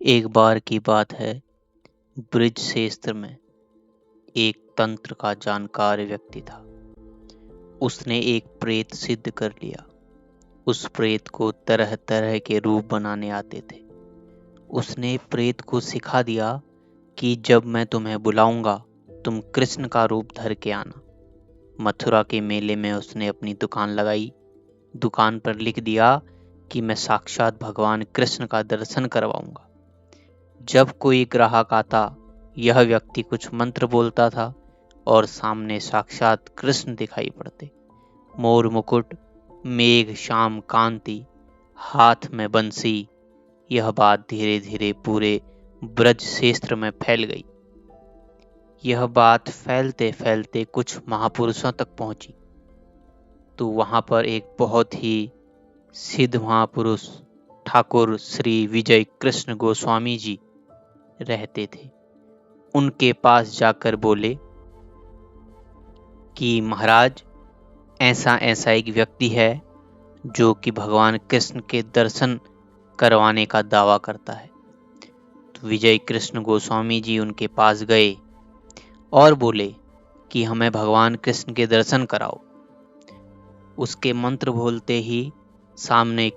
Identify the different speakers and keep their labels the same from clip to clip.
Speaker 1: एक बार की बात है, ब्रिज क्षेत्र में एक तंत्र का जानकार व्यक्ति था। उसने एक प्रेत सिद्ध कर लिया। उस प्रेत को तरह तरह के रूप बनाने आते थे। उसने प्रेत को सिखा दिया कि जब मैं तुम्हें बुलाऊंगा तुम कृष्ण का रूप धर के आना। मथुरा के मेले में उसने अपनी दुकान लगाई। दुकान पर लिख दिया कि मैं साक्षात भगवान कृष्ण का दर्शन करवाऊंगा। जब कोई ग्राहक आता, यह व्यक्ति कुछ मंत्र बोलता था और सामने साक्षात कृष्ण दिखाई पड़ते। मोर मुकुट, मेघ श्याम कांति, हाथ में बंसी। यह बात धीरे धीरे पूरे ब्रज क्षेत्र में फैल गई। यह बात फैलते फैलते कुछ महापुरुषों तक पहुंची। तो वहां पर एक बहुत ही सिद्ध महापुरुष ठाकुर श्री विजय कृष्ण गोस्वामी जी रहते थे। उनके पास जाकर बोले कि महाराज, ऐसा ऐसा एक व्यक्ति है जो कि भगवान कृष्ण के दर्शन करवाने का दावा करता है। तो विजय कृष्ण गोस्वामी जी उनके पास गए और बोले कि हमें भगवान कृष्ण के दर्शन कराओ। उसके मंत्र बोलते ही सामने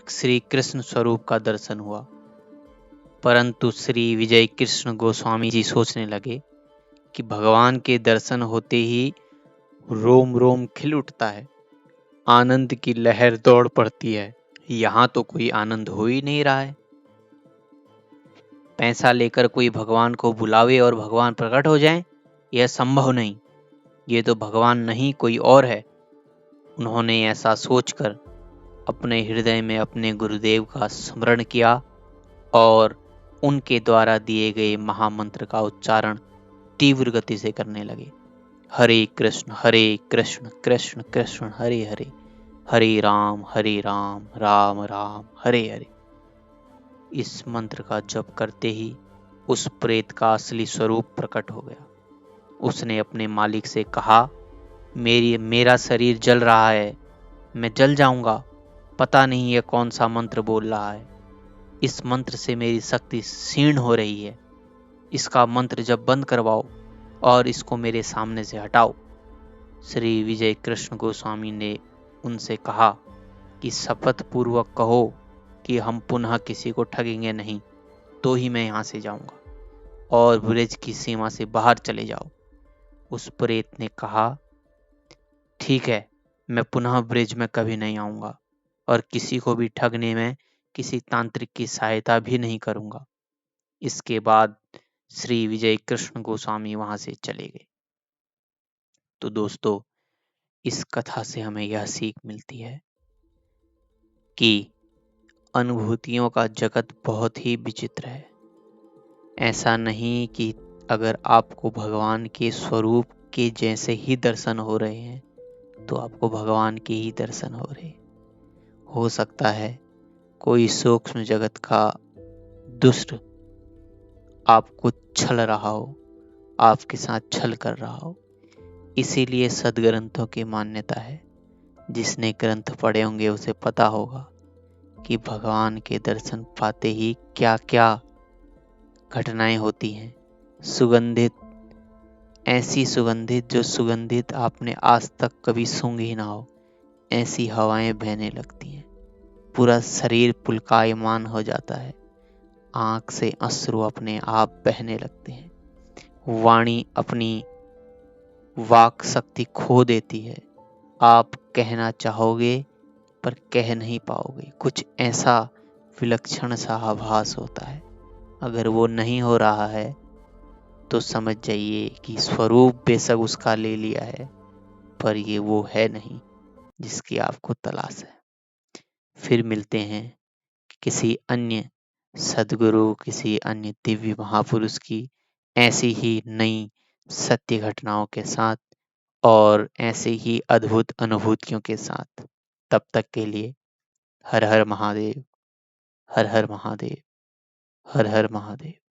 Speaker 1: श्री कृष्ण स्वरूप का दर्शन हुआ। परंतु श्री विजय कृष्ण गोस्वामी जी सोचने लगे कि भगवान के दर्शन होते ही रोम रोम खिल उठता है, आनंद की लहर दौड़ पड़ती है। यहाँ तो कोई आनंद हो ही नहीं रहा है। पैसा लेकर कोई भगवान को बुलावे और भगवान प्रकट हो जाएं, यह संभव नहीं। ये तो भगवान नहीं कोई और है। उन्होंने ऐसा सोचकर अपने हृदय में अपने गुरुदेव का स्मरण किया और उनके द्वारा दिए गए महामंत्र का उच्चारण तीव्र गति से करने लगे। हरे कृष्ण कृष्ण कृष्ण हरे हरे, हरे राम राम राम हरे हरे। इस मंत्र का जप करते ही उस प्रेत का असली स्वरूप प्रकट हो गया। उसने अपने मालिक से कहा, मेरा शरीर जल रहा है, मैं जल जाऊंगा। पता नहीं यह कौन सा मंत्र बोल रहा है। इस मंत्र से मेरी शक्ति क्षीण हो रही है। इसका मंत्र जब बंद करवाओ और इसको मेरे सामने से हटाओ। श्री विजय कृष्ण गोस्वामी ने उनसे कहा कि शपथ पूर्वक कहो कि हम पुनः किसी को ठगेंगे नहीं, तो ही मैं यहाँ से जाऊंगा और ब्रिज की सीमा से बाहर चले जाओ। उस प्रेत ने कहा, ठीक है, मैं पुनः ब्रिज में कभी नहीं आऊंगा और किसी को भी ठगने में किसी तांत्रिक की सहायता भी नहीं करूंगा। इसके बाद श्री विजय कृष्ण गोस्वामी वहां से चले गए। तो दोस्तों, इस कथा से हमें यह सीख मिलती है कि अनुभूतियों का जगत बहुत ही विचित्र है। ऐसा नहीं कि अगर आपको भगवान के स्वरूप के जैसे ही दर्शन हो रहे हैं तो आपको भगवान के ही दर्शन हो रहे। हो सकता है कोई सूक्ष्म जगत का दुष्ट आपको छल रहा हो, आपके साथ छल कर रहा हो। इसीलिए सदग्रंथों की मान्यता है। जिसने ग्रंथ पढ़े होंगे उसे पता होगा कि भगवान के दर्शन पाते ही क्या क्या घटनाएं होती हैं। सुगंधित, ऐसी सुगंधित जो सुगंधित आपने आज तक कभी सूंघी ही ना हो, ऐसी हवाएं बहने लगती हैं। पूरा शरीर पुलकायमान हो जाता है। आंख से अश्रु अपने आप बहने लगते हैं। वाणी अपनी वाक शक्ति खो देती है। आप कहना चाहोगे पर कह नहीं पाओगे। कुछ ऐसा विलक्षण सा आभास होता है। अगर वो नहीं हो रहा है तो समझ जाइए कि स्वरूप बेशक उसका ले लिया है, पर ये वो है नहीं जिसकी आपको तलाश है। फिर मिलते हैं किसी अन्य सद्गुरु, किसी अन्य दिव्य महापुरुष की ऐसी ही नई सत्य घटनाओं के साथ और ऐसे ही अद्भुत अनुभूतियों के साथ। तब तक के लिए हर हर महादेव, हर हर महादेव, हर हर महादेव।